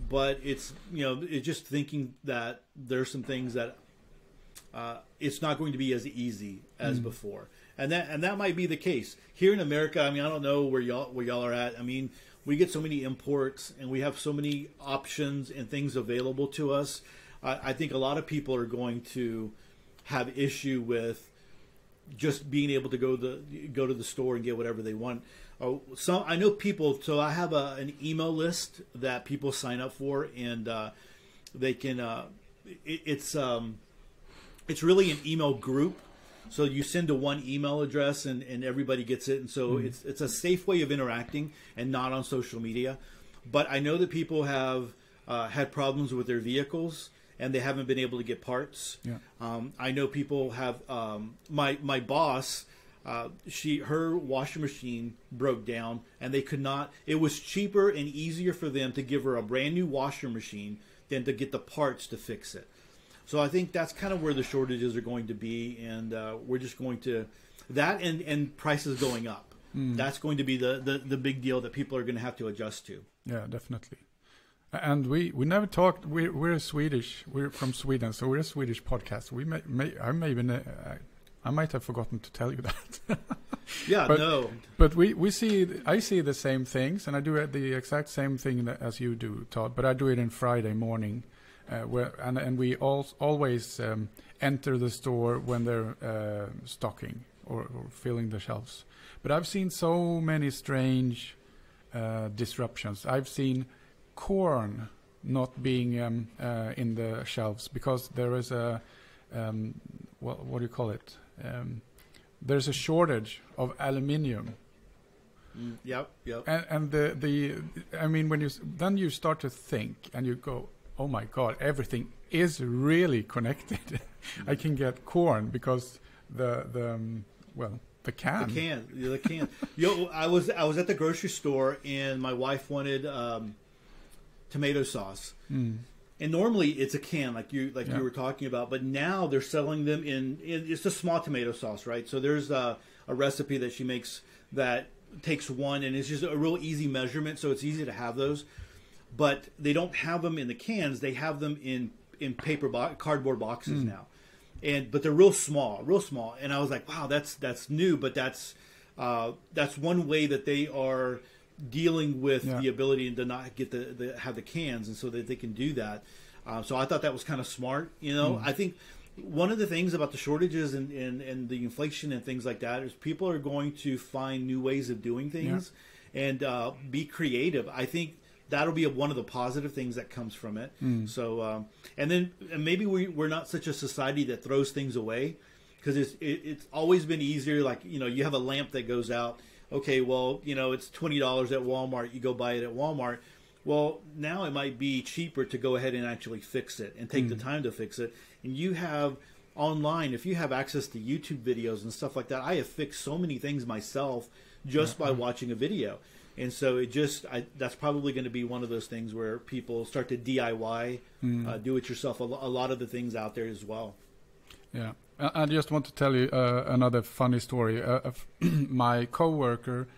but it's it's just thinking that there's some things that it's not going to be as easy as before. And that might be the case here in America. I don't know where y'all are at. We get so many imports and we have so many options and things available to us. I think a lot of people are going to have issue with just being able to go to the store and get whatever they want. I know people. So I have an email list that people sign up for, and they can. It's really an email group. So you send to one email address and everybody gets it. And so it's a safe way of interacting and not on social media. But I know that people have had problems with their vehicles and they haven't been able to get parts. Yeah. I know people have, my boss, her washing machine broke down and they could not, it was cheaper and easier for them to give her a brand new washing machine than to get the parts to fix it. So I think that's kind of where the shortages are going to be, and we're just going to that and prices going up. That's going to be the big deal that people are going to have to adjust to. Yeah, definitely. And we never talked. We're Swedish. We're from Sweden, so we're a Swedish podcast. I might have forgotten to tell you that. Yeah, But I see the same things, and I do the exact same thing as you do, Todd. But I do it on Friday morning. And we always enter the store when they're stocking or filling the shelves. But I've seen so many strange disruptions. I've seen corn not being in the shelves because there is a what do you call it? There's a shortage of aluminium. Yep. And when you start to think and you go, oh my God, everything is really connected. I can get corn because the can. The can. I was at the grocery store and my wife wanted tomato sauce. And normally it's a can like you were talking about, but now they're selling them in it's a small tomato sauce, right? So there's a recipe that she makes that takes one, and it's just a real easy measurement, so it's easy to have those. But they don't have them in the cans; they have them in cardboard boxes now, but they're real small. And I was like, wow, that's new, but that's one way that they are dealing with the ability to not get have the cans, and so that they can do that. So I thought that was kind of smart. I think one of the things about the shortages and the inflation and things like that is people are going to find new ways of doing things and be creative. I think that'll be one of the positive things that comes from it. So, and maybe we're not such a society that throws things away, because it's always been easier. Like, you have a lamp that goes out. Okay, well, it's $20 at Walmart. You go buy it at Walmart. Well, now it might be cheaper to go ahead and actually fix it and take the time to fix it. And you have online, if you have access to YouTube videos and stuff like that, I have fixed so many things myself just by watching a video. And so that's probably going to be one of those things where people start to DIY, do it yourself. A lot of the things out there as well. Yeah. I just want to tell you another funny story. My coworker,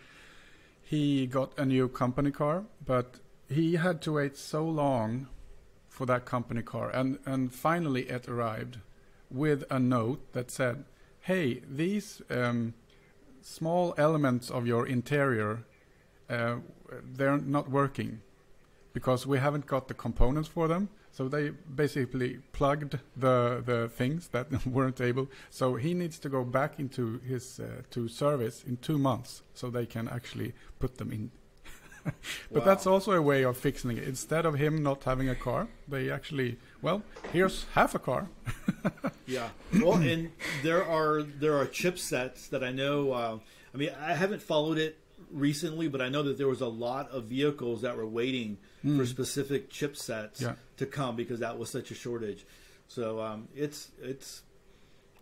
he got a new company car, but he had to wait so long for that company car, and finally it arrived with a note that said, "Hey, these small elements of your interior, they're not working because we haven't got the components for them." So they basically plugged the things that weren't able. So he needs to go back into his to service in 2 months so they can actually put them in. But that's also a way of fixing it. Instead of him not having a car, they actually, here's half a car. Yeah. Well, and there are chipsets that I know. I haven't followed it recently, but I know that there was a lot of vehicles that were waiting for specific chipsets to come because that was such a shortage. So it's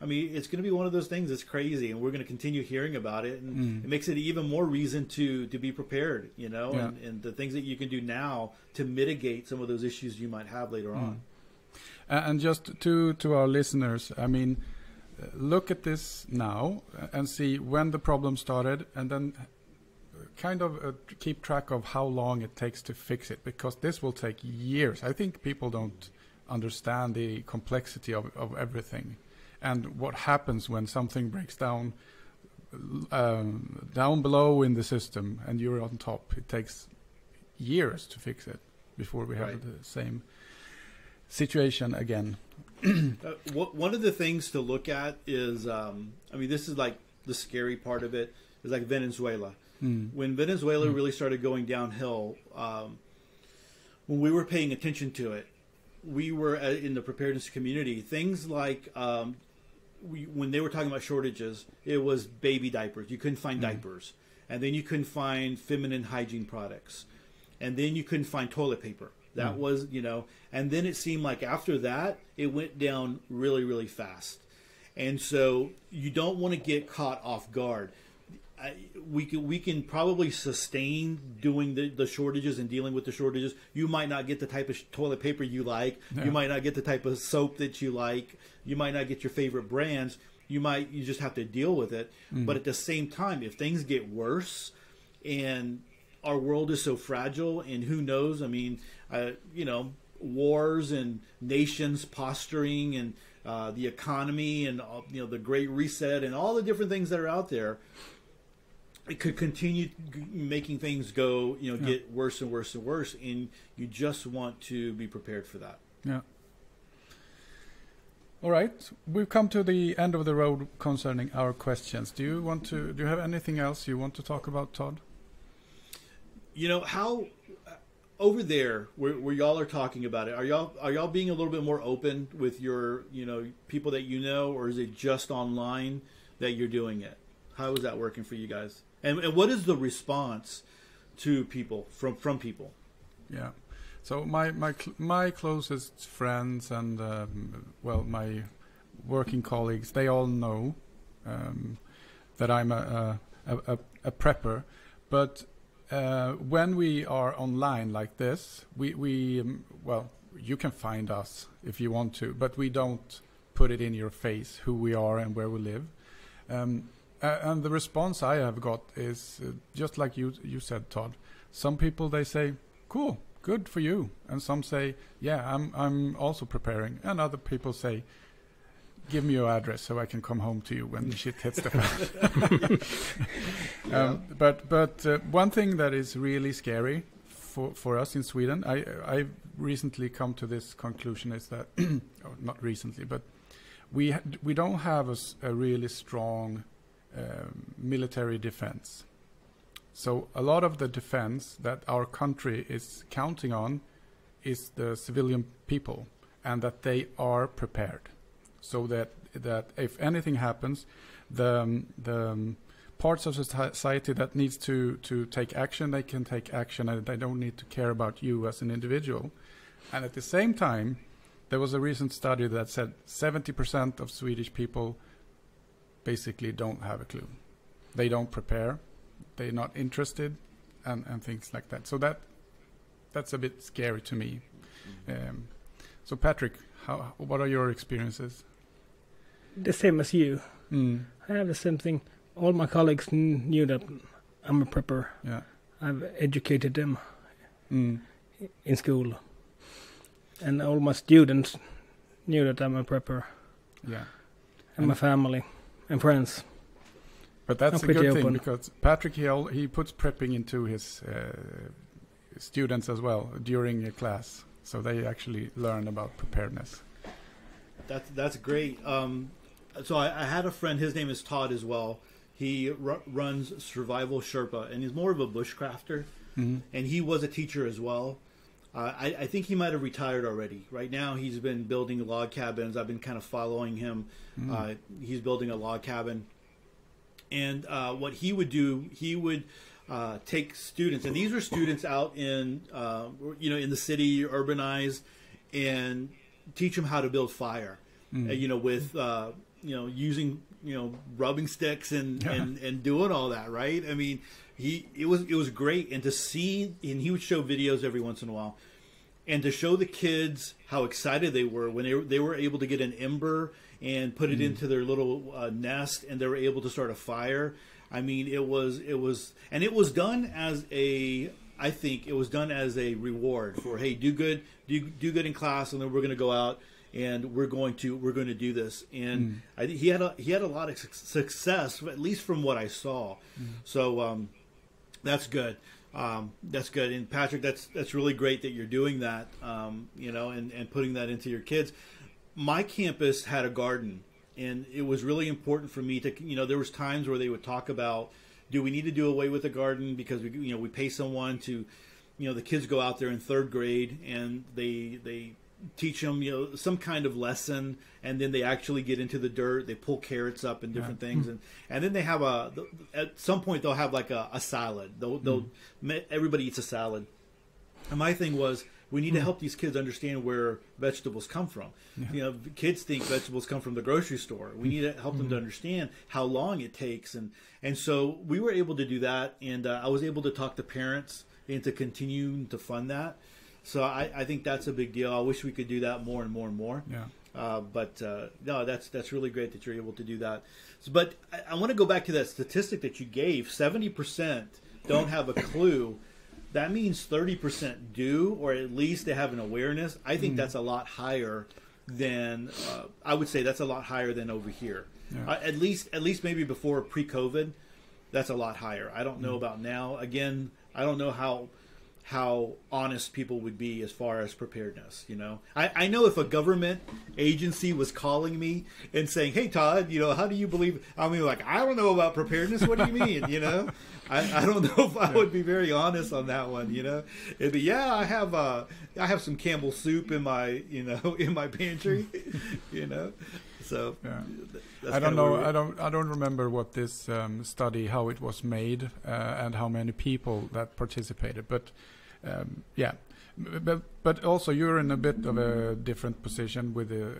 going to be one of those things that's crazy, and we're going to continue hearing about it, and it makes it even more reason to be prepared, and the things that you can do now to mitigate some of those issues you might have later on. And just to our listeners, look at this now and see when the problem started, and then kind of keep track of how long it takes to fix it, because this will take years. I think people don't understand the complexity of everything. And what happens when something breaks down down below in the system and you're on top? It takes years to fix it before we have the same situation again. One of the things to look at is, this is like the scary part of it, is like Venezuela. When Venezuela really started going downhill, when we were paying attention to it, we were in the preparedness community. Things like when they were talking about shortages, it was baby diapers. You couldn't find diapers. And then you couldn't find feminine hygiene products. And then you couldn't find toilet paper. That was, and then it seemed like after that, it went down really, really fast. And so you don't want to get caught off guard. We can probably sustain doing the shortages and dealing with the shortages. You might not get the type of toilet paper you like. You might not get the type of soap that you like. You might not get your favorite brands. You just have to deal with it. But at the same time, if things get worse and our world is so fragile, and who knows, wars and nations posturing and the economy and the Great Reset and all the different things that are out there, it could continue making things go, get worse and worse and worse, and you just want to be prepared for that. Yeah. All right, we've come to the end of the road concerning our questions. Do you have anything else you want to talk about, Todd? How over there where y'all are talking about it, are y'all being a little bit more open with your people that or is it just online that you're doing it? How is that working for you guys? And what is the response to people from people? Yeah, so my closest friends and my working colleagues, they all know that I'm a prepper, but when we are online like this, we you can find us if you want to, but we don't put it in your face who we are and where we live. And the response I have got is just like you said, Todd. Some people, they say, "Cool, good for you," and some say, "Yeah, I'm also preparing," and other people say, "Give me your address so I can come home to you when the shit hits the fan." But one thing that is really scary for us in Sweden, I recently come to this conclusion is that, or not recently, but we don't have a really strong military defense. So a lot of the defense that our country is counting on is the civilian people, and that they are prepared, so that if anything happens, the parts of society that needs to take action, they can take action, and they don't need to care about you as an individual. And at the same time, there was a recent study that said 70% of Swedish people basically don't have a clue. They don't prepare, they're not interested, and things like that. So that's a bit scary to me. So Patrick, what are your experiences? The same as you. I have the same thing. All my colleagues knew that I'm a prepper. Yeah. I've educated them in school. And all my students knew that I'm a prepper. Yeah. And my family and friends. But that's a good thing, because Patrick, he puts prepping into his students as well during a class. So they actually learn about preparedness. That's great. So I had a friend, his name is Todd as well. He runs Survival Sherpa, and he's more of a bushcrafter. And he was a teacher as well. I think he might have retired already. Right now he's been building log cabins. I've been kind of following him. He's building a log cabin. And what he would do, he would take students, and these are students out in, in the city, urbanized, and teach them how to build fire, with, using, rubbing sticks and doing all that, right? I mean, it was great. And to see, and he would show videos every once in a while, and to show the kids how excited they were when they were able to get an ember and put it into their little nest, and they were able to start a fire. I mean, it was done as I think it was done as a reward for, hey, do good in class, and then we're going to go out and we're going to do this. And I think he had a lot of success, at least from what I saw. So that's good. That's good. And Patrick, that's really great that you're doing that. And putting that into your kids. My campus had a garden, and it was really important for me to, there was times where they would talk about, do we need to do away with the garden because we pay someone to, the kids go out there in third grade and they teach them, some kind of lesson, and then they actually get into the dirt, they pull carrots up and different things. And then they have at some point they'll have like a salad. Everybody eats a salad. And my thing was, we need to help these kids understand where vegetables come from. Kids think vegetables come from the grocery store. We need to help them to understand how long it takes. And so we were able to do that. And I was able to talk to parents into continuing to fund that. So I think that's a big deal. I wish we could do that more and more and more. No, that's really great that you're able to do that. But I want to go back to that statistic that you gave. 70% don't have a clue. That means 30% do, or at least they have an awareness. I think that's a lot higher than I would say that's a lot higher than over here. At least maybe before pre-COVID, that's a lot higher. I don't know about now. Again, I don't know how honest people would be as far as preparedness. I know if a government agency was calling me and saying, "Hey Todd, how do you believe?" I mean, like, I don't know about preparedness. What do you mean? I don't know if I would be very honest on that one. It'd be, I have some Campbell soup in my in my pantry. So I don't know. I don't remember what this study, how it was made, and how many people that participated. But but also you're in a bit of a different position with a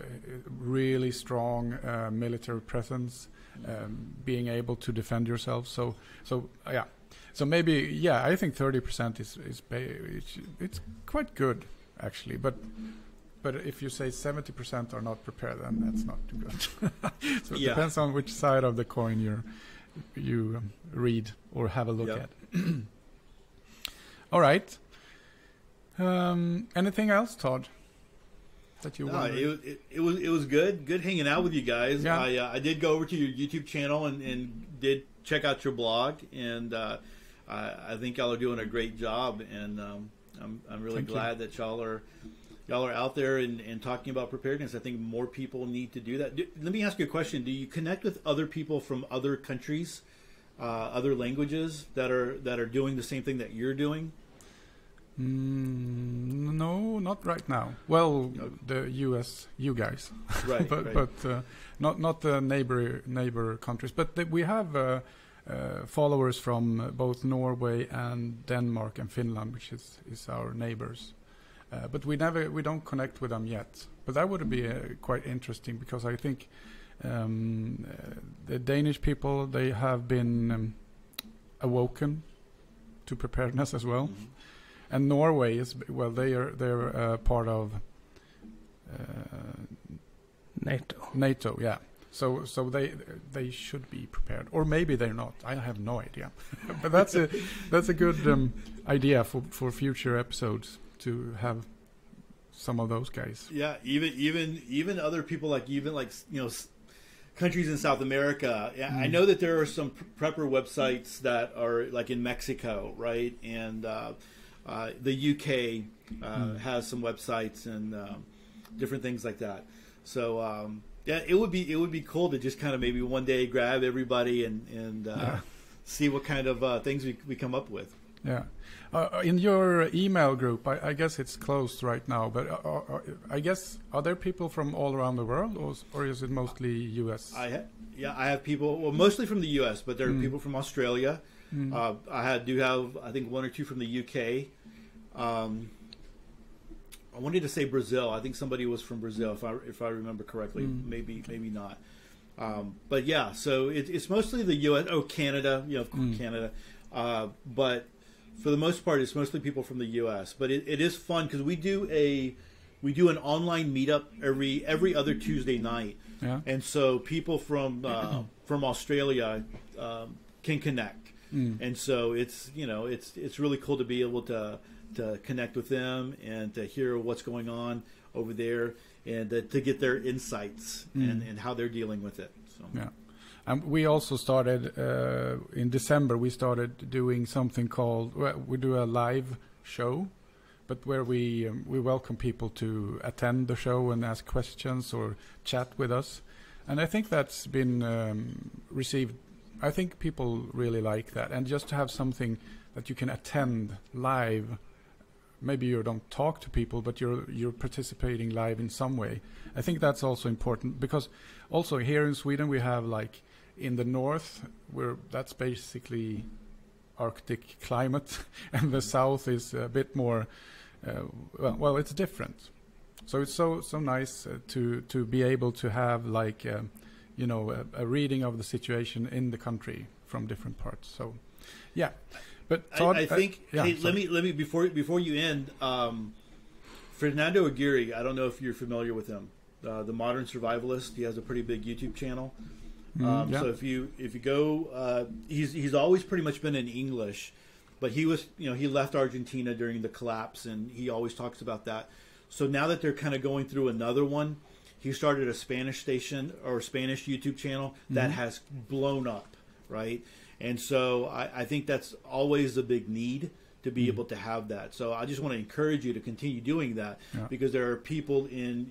really strong military presence, being able to defend yourself. So maybe I think 30% is it's quite good actually, but. But if you say 70% are not prepared, then that's not too good. So it depends on which side of the coin you read or have a look at. All right. Anything else, Todd? That you want? It was good hanging out with you guys. Yeah. I did go over to your YouTube channel and did check out your blog, and I think y'all are doing a great job. And I'm really Thank glad that y'all are out there and talking about preparedness. I think more people need to do that. Let me ask you a question. Do you connect with other people from other countries, other languages that are doing the same thing that you're doing? No, not right now. Well, the US, you guys, Right, but not the neighbor countries. But we have followers from both Norway and Denmark and Finland, which is our neighbors. But we don't connect with them yet. But that would be quite interesting, because I think the Danish people, they have been awoken to preparedness as well. Mm-hmm. And Norway is, well, they're part of NATO, yeah. So they should be prepared, or maybe they're not. I have no idea. But that's a good idea for future episodes, to have some of those guys. Yeah, even other people, like countries in South America. I know that there are some prepper websites that are like in Mexico, right? And the UK has some websites and different things like that. So yeah, it would be cool to just kind of maybe one day grab everybody and see what kind of things we come up with. Yeah. In your email group, I guess it's closed right now, but I guess, are there people from all around the world, or is it mostly U.S.? I have people, well, mostly from the U.S., but there are people from Australia. I do have, I think, one or two from the U.K. I wanted to say Brazil. I think somebody was from Brazil, if I remember correctly. Maybe not. But yeah, so it's mostly the U.S. Oh, Canada, of course, Canada. But for the most part, it's mostly people from the U.S. But it is fun, because we do an online meetup every other Tuesday night, and so people from Australia can connect, and so it's really cool to be able to connect with them and to hear what's going on over there, and to get their insights and how they're dealing with it. So. Yeah. And we also started in December. We started doing something called, we do a live show, but where we welcome people to attend the show and ask questions or chat with us. And I think that's been received. I think people really like that, and just to have something that you can attend live. Maybe you don't talk to people, but you're participating live in some way. I think that's also important, because also here in Sweden we have, like, in the north, where that's basically Arctic climate, and the south is a bit more, well, it's different. So it's so nice to be able to have, like, a reading of the situation in the country from different parts. So, yeah. But Todd, I think. Hey, let me before you end. Fernando Aguirre. I don't know if you're familiar with him. The modern survivalist. He has a pretty big YouTube channel. So if you go, he's always pretty much been in English, but he was, he left Argentina during the collapse, and he always talks about that. So now that they're kind of going through another one, he started a Spanish station or Spanish YouTube channel that has blown up, right? And so I think that's always a big need, to be able to have that. So I just want to encourage you to continue doing that, because there are people in,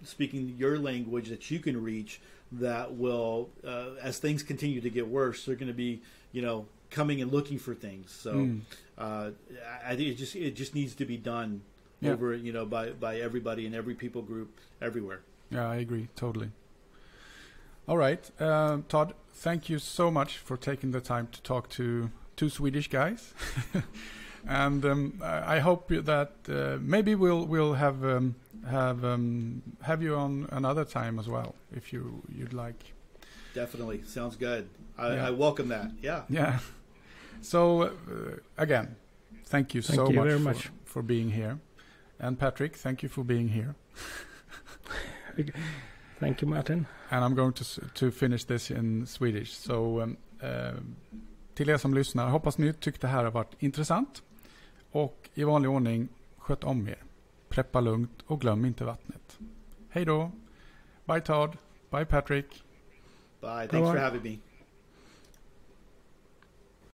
speaking your language that you can reach that will, as things continue to get worse, they're going to be, coming and looking for things. So I think it just needs to be done over, by everybody in every people group everywhere. Yeah, I agree totally. All right, Todd, thank you so much for taking the time to talk to two Swedish guys, and I hope that maybe we'll have you on another time as well, if you'd like. Definitely, sounds good. I welcome that. Yeah. Yeah. So again, thank you so much for being here, and Patrick, thank you for being here. Thank you, Martin. And I'm going to finish this in Swedish. So, till er som lyssnar, hoppas ni tyckte det här har varit intressant. Och i vanlig ordning, sköt om er. Preppa lugnt och glöm inte vattnet. Hej då. Bye Todd. Bye Patrick. Bye. Thanks for having me.